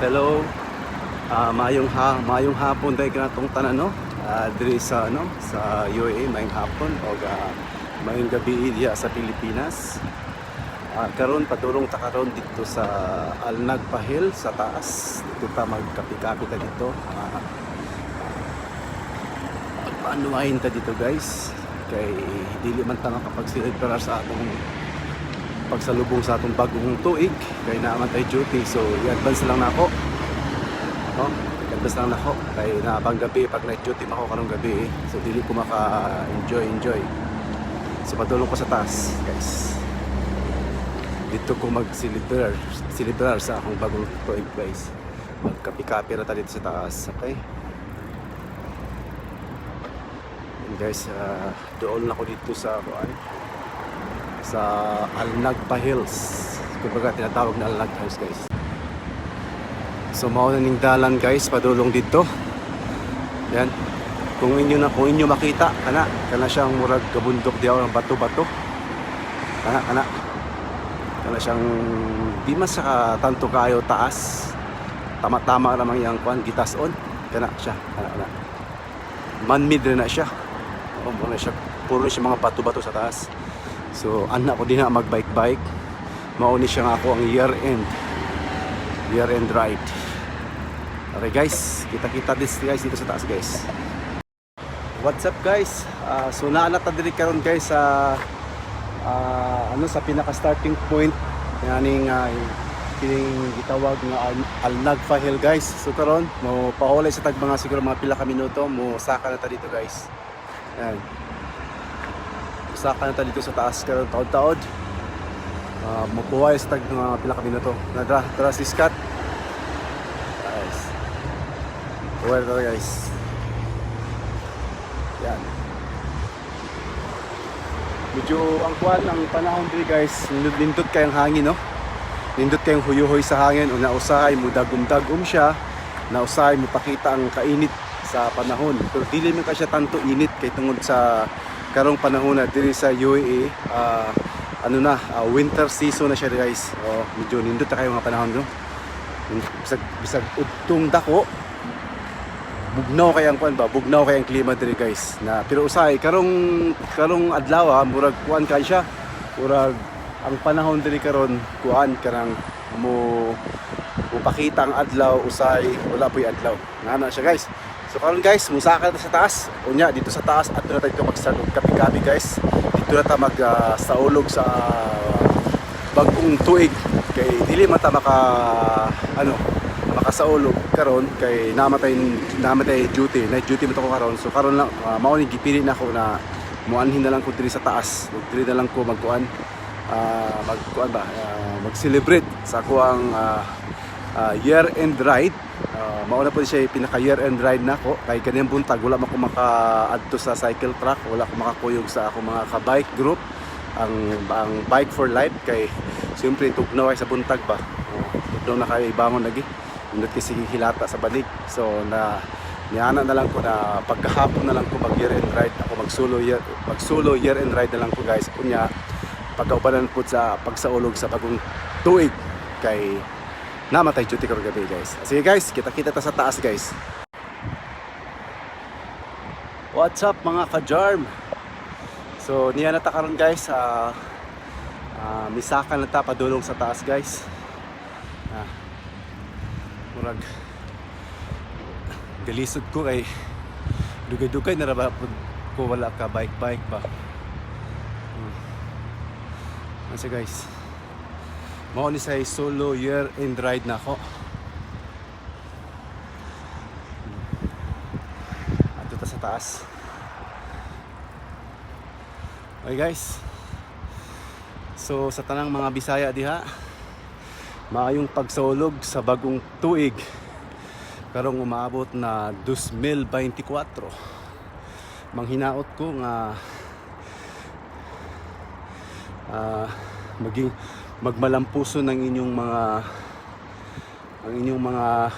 Hello, mayong hapon dahil kanatong tanan no. Diri sa sa UAE mayong hapon o mayong gabi diya sa Pilipinas. Karon padulong ta karon dito sa Al Nagpa Hill sa taas. Dito ta magkapi-kapi ta dito. Pagpaanuahin ta dito guys. Kay dili man ta makapagsilibrar sa atong pagsalubong sa atong bagong tuig kay naman tayo duty, so i-advance lang nako i-advance lang nako kay naabang gabi pag night duty mako karong gabi, so dili ko maka-enjoy so padulong ko sa taas guys. Dito ko mag-celebrar sa akong bagong tuig guys. Magkapi-kapi na tayo dito sa taas, okay? And guys, doon ako dito sa Al Nagpa Hills, kumbaga tinatawag na Al Nagpa Hills guys. So mao na ning dalan guys padulong dito. Yan. Kung inyo makita kana siyang murag kabundok diaw ng bato-bato. Kana siyang di mas sa tanto kayo taas. Tama-tama ramang yang kuan gitason. Kana siya. Kana. Man-made na siya. Muna siya puro siya mga bato-bato sa taas. So anak ko din na magbike-bike. Mauni siya nga ako ang year-end ride. Okay guys, kita this guys dito sa taas guys. What's up guys? So naana ta diri karon guys sa sa pinaka starting point yaning kining gitawag nga Al Nagpa Hill guys. So karon mo paulay sa tag mga siguro mga pila ka minuto mo saka na ta dito guys. Yan. Saka na tayo dito sa taas karon taod-taod. Mabuhay sa tag mga pila ka minuto. Tara si Scott. Guys. Buhay na guys. Yan. Medyo ang kuwan ang panahon diri guys. Nindot kayong hangin no. Nindot kayong huyuhoy sa hangin o nausahay mo dagum-dagum siya. Nausahay mo pakita ang kainit sa panahon. Pero dili man ka siya tanto init kay tungod sa karong panahon na diri sa UAE, winter season na siya guys. Medyo nindot na kayo mga panahon no. Bisag udtong dako, bugnaw kay ang kuan ba, bugnaw kay ang klima diri guys. Pero usay karong adlaw murag kuan kay siya. Murag ang panahon diri karon kuan karang mo pakita ang adlaw usay wala poy adlaw. Ngana siya guys. So karon guys, musaka na sa taas. Unya dito sa taas ato na tayo mag-start og kapi-kapi guys. Dito na ta saulog sa bagong tuig kay dili man ta makasaulog karon kay namatay duty, night duty mo to ko karon. So karon lang mao ni gipili na ako na muanhin na lang ko diri sa taas. Diri na lang ko mag-celebrate sa ako ang year-end ride. Mauna po siya pinaka year-end ride na ko kay kaniyang buntag wala man ko maka-adto sa cycle track, wala ko makakuyog sa ako mga ka-bike group ang bike for life kay siyempre tugnaw ay sa buntag ba, tugnaw na kayo ibangon lagi hindi kasi hilata sa banig. So niana na lang ko na pagkahapon na lang ko mag year-end ride ako, mag-solo year-end ride na lang ko guys. Kunya pagkaubanan po sa pagsaulog sa bagong tuig kay namatay duty karong gabi guys. Sige guys, kita-kita ta sa taas guys. What's up mga ka-jarm? So niya na ta karon guys, misaka na ta padulong sa taas guys. Murag galisod ko kay dugay-dugay na ra ko wala ka bike ba. Kasi guys, mao ni say solo year-end ride na ako. Ato ta sa taas. Okay guys. So sa tanang mga Bisaya diha, maayong pagsaulog sa bagong tuig. Karong umaabot na 2024. Manghinaot ko nga magmalampuso ng inyong mga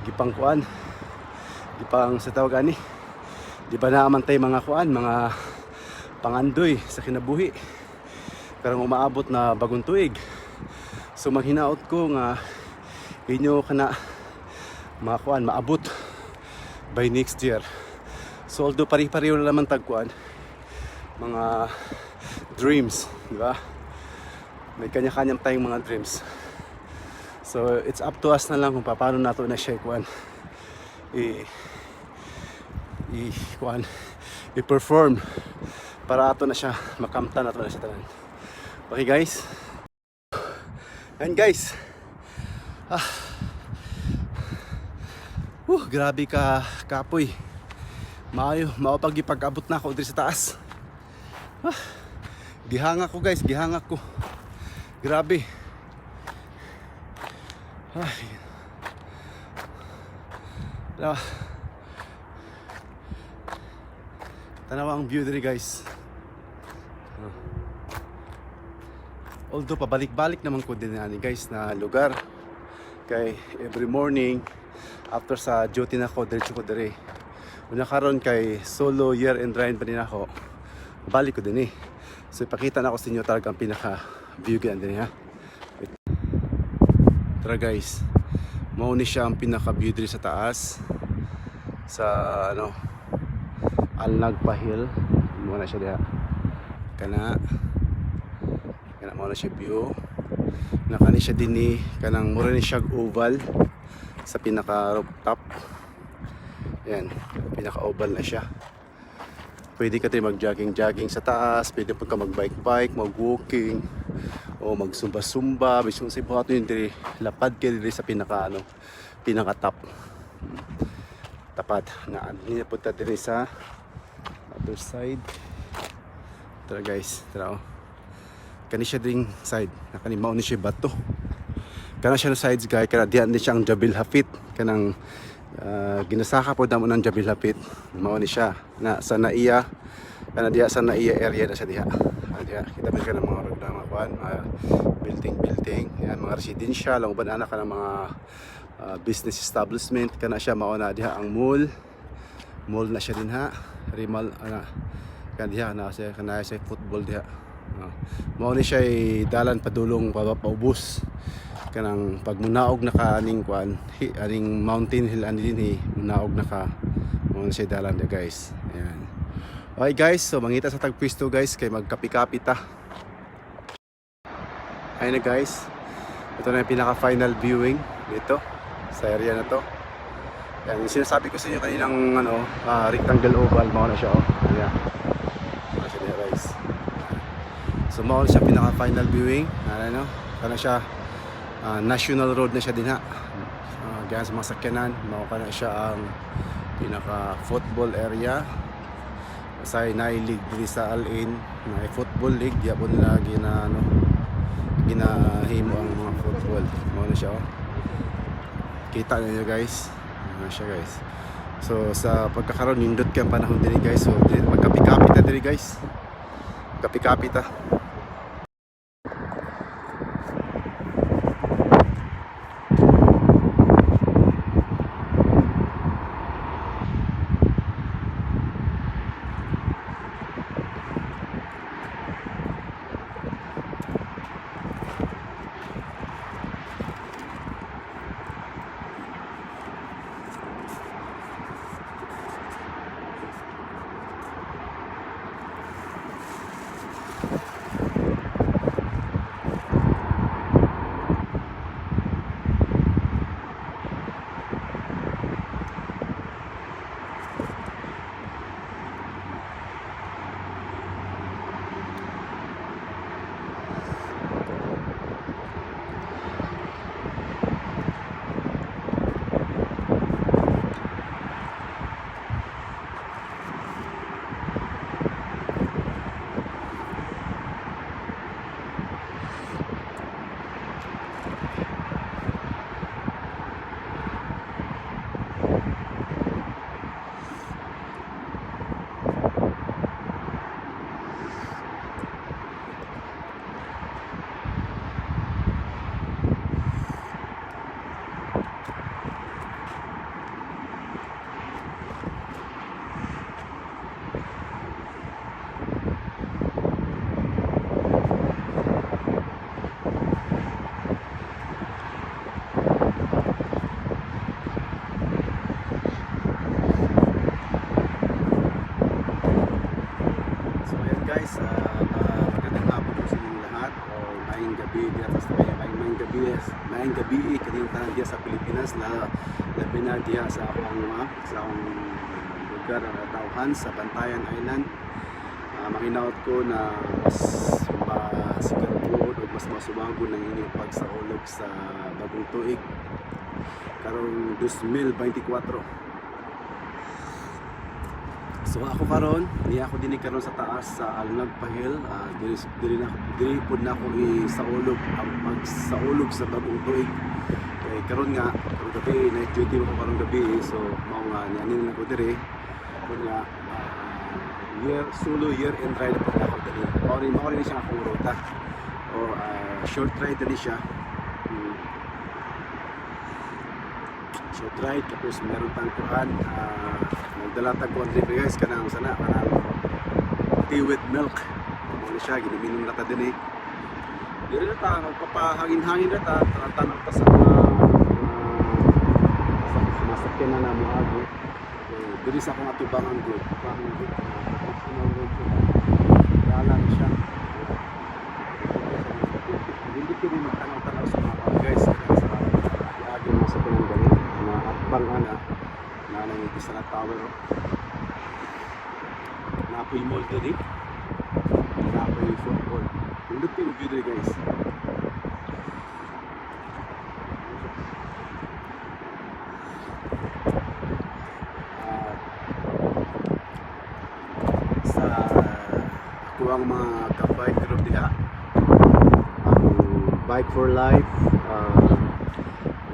gipang sa tawag ani, di ba naamantay mga mga pangandoy sa kinabuhi karong umaabot na bagong tuig. So maghinaot ko nga inyo kana makuan maabot by next year. So although pari-pareho na naman tagkuan mga dreams, di ba? May kanya-kanyang tayong mga dreams. So it's up to us na lang kung paano nato na siya kuan i-perform para ato na siya makamtan nato na siya tanan. Okay guys? And guys, grabe ka kapoy. Mao pag ipag-abot na ako diri sa taas. Gihangak ko guys, gihangak ko. Grabe. Ay. Tanawa ang view diri guys. Although pabalik-balik naman ko din ani guys na lugar. Kay every morning after sa duty na ko diretso ko diri. Una karon kay solo year and ride pa din ako. Balik ko din eh. So ipakita na ko sa inyo talaga ang pinaka view gan din ha. Tara guys. Mao ni siya ang pinaka view diri sa taas. Sa Al-Nagpa Hill. Muna siya diha. Kana mo na siya view. Nakani siya din ni kanang mura ni siya oval sa pinaka rooftop. Yan, pinaka oval na siya. Pwede ka tayo mag-jogging sa taas, pwede po ka mag-bike, mag-walking o mag-sumba-sumba, bisong sa ibato yun diri, lapad ka diri sa pinaka pinaka top. Tapat na nipunta diri sa other side. Tara guys, tara kani siya ding side, nakanimaw ni siya bato. Kana siya na sides guys, kana diyan ni siya ang Jabil Hapit, kanang ginasaka po damo ng Jabil Hapit. Mao ni siya na sa Naiya, kana diha sa Naiya area na siya diha. Diha kita ba ka ng mga mga kuan, building, yan mga residential, ang uban anak ka ng mga business establishment. Kana siya mao na diha ang mall na siya din ha. Rimal kana diha na siya kana siya football diha. Mao ni siya dalan padulong paubos kanang pag munaog na ka aning kuan aning mountain hill ani dinhi munaog na ka mao ni siya dalan dia guys. Ayan. Okay guys, so mangita sa tagpwesto guys kay magkapi-kapi ta. Ayun na guys. Ito na yung pinaka final viewing dito sa area na to. Yan, yung sinasabi ko sa inyo kaninang rectangle oval mao na siya Ayan. Guys. So mao siya pinaka final viewing. Kana siya national road na siya din ha. Gaya sa mga sakyanan, mao kana siya ang pinaka football area. Sa league diri sa Al-Ain, na football league, diya po nila ginahimo ang mga football. Mao na siya Kita niyo guys. Ano siya guys. So sa pagkakaroon nindot kay panahon diri guys. So magkapi-kapi ta diri guys. Kapi-kapi ta. maayong gabi kaniyang tanan diya sa Pilipinas na labi na diya sa akong lugar na tawhan sa Bantayan Island. Makinaot ko na mas masigarapod o mas masumago ng inyong pagsaulog sa bagong tuig karong 2024. So ako karon, ako din karon sa taas sa Alnag Pahil. Diri pud na ako isaulog ang pagsaulog sa bagong tuig. Kay karon nga karong gabi night duty ko karong gabi, so mao nga nianin na ko diri. Kun nga solo year end ride po ako diri. Mao rin siya akong ruta. O short ride din siya. Short ride, tapos meron tang kuhan, nagdala tag kuhan dito guys, kanang tea with milk. Muna siya, ginaminom na ta din eh. Diri na ta, magpapahangin-hangin na ta, tanong pa sa masakyan na namo ago. Diri sa akong atubangan group, dala na siya. Hindi ko rin magtanaw-tanaw sa mga guys, sa iagi mo sa pinang galing. Bangana na nang isa na tower na po yung mall dito na po yung football hindi po yung video guys. Sa ako ang mga ka-bike group diha ang Bike for Life,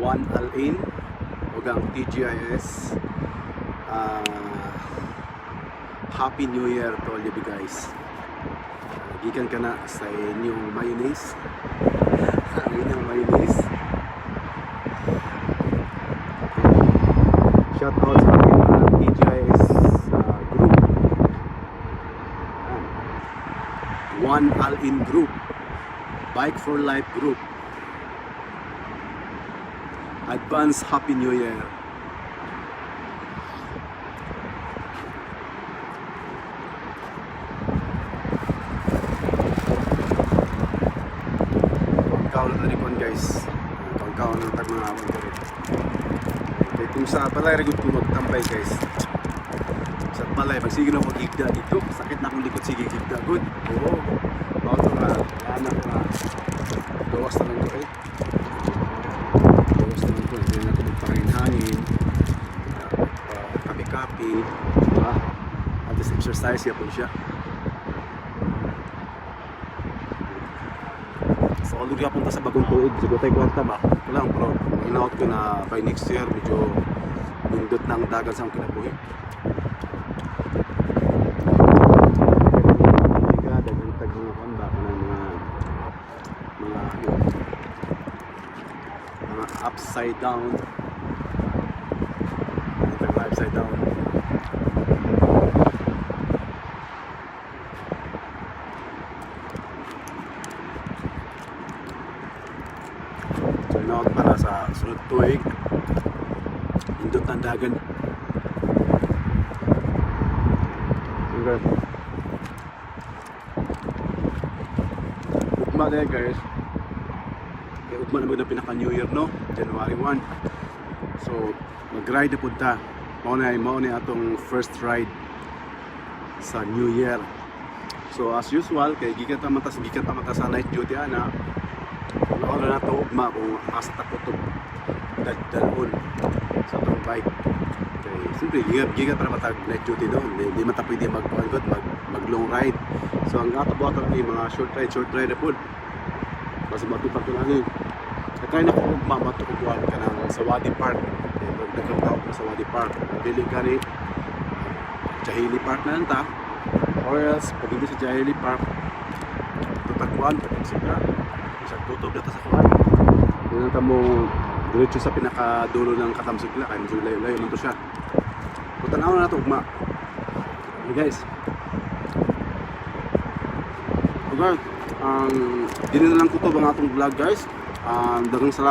One Al-In ang TGIS. Happy New Year to all you guys. Gikan ka na sa inyong mayonnaise. Ang inyong mayonnaise. Shout out sa aking TGIS group. One Al-In group, Bike for Life group. Advance Happy New Year. Kaon na rin guys. Kaon na tag mga awon dito. Kaya kung sa balay rin ko magtambay guys. Sa balay, magsige na mag-igda dito. Sakit na akong likod, sige igda. Good. Oo. Bato nga. Yan ako nga. Gawas na lang ko eh. Hindi na ito magpahangin-hangin, kapi-kapi, diba? At least exercise ya po siya. So already punta sa bagong tuig, siguro tayo kwenta ba? Ito lang bro, inaot ko na by next year medyo nindot na ang dagat sa akong kinabuhi. Dagantag mga kanda ka ng mga upside down. Upside down. Turn out para sa sunod tuig. Indot ng dagan. Okay. Ugma na guys. Ugma na magna pinaka New Year no? January 1. So mag-ride na punta. Mao na atong first ride sa New Year. So as usual kay gikan pa mata sa night duty ana. Wala na to ugma kung asa ta kutob dalon sa atong bike. Okay, siyempre gikan para matag night duty doon. Hindi man ta pwede mag long ride. So ang ato buhaton ni mga short ride na pud. Basta matupak ko lang. Kaya na ko ugma matukuan ka nang sa Wadi Park. Nagkataw ko sa Wadi Park. Pili ka ni Jahili Park na nanta. Or else, pag hindi sa Jahili Park, tutakuan, pagkagsika. Sa tutob na ta sa kuwan. Hindi na mo diretso sa pinakadulo ng Katamsigla. Kaya medyo layo-layo man to siya. Putanaw na ito, ugma. Okay guys. Okay, dito na lang kutob ang atong vlog guys. Dagang salamat.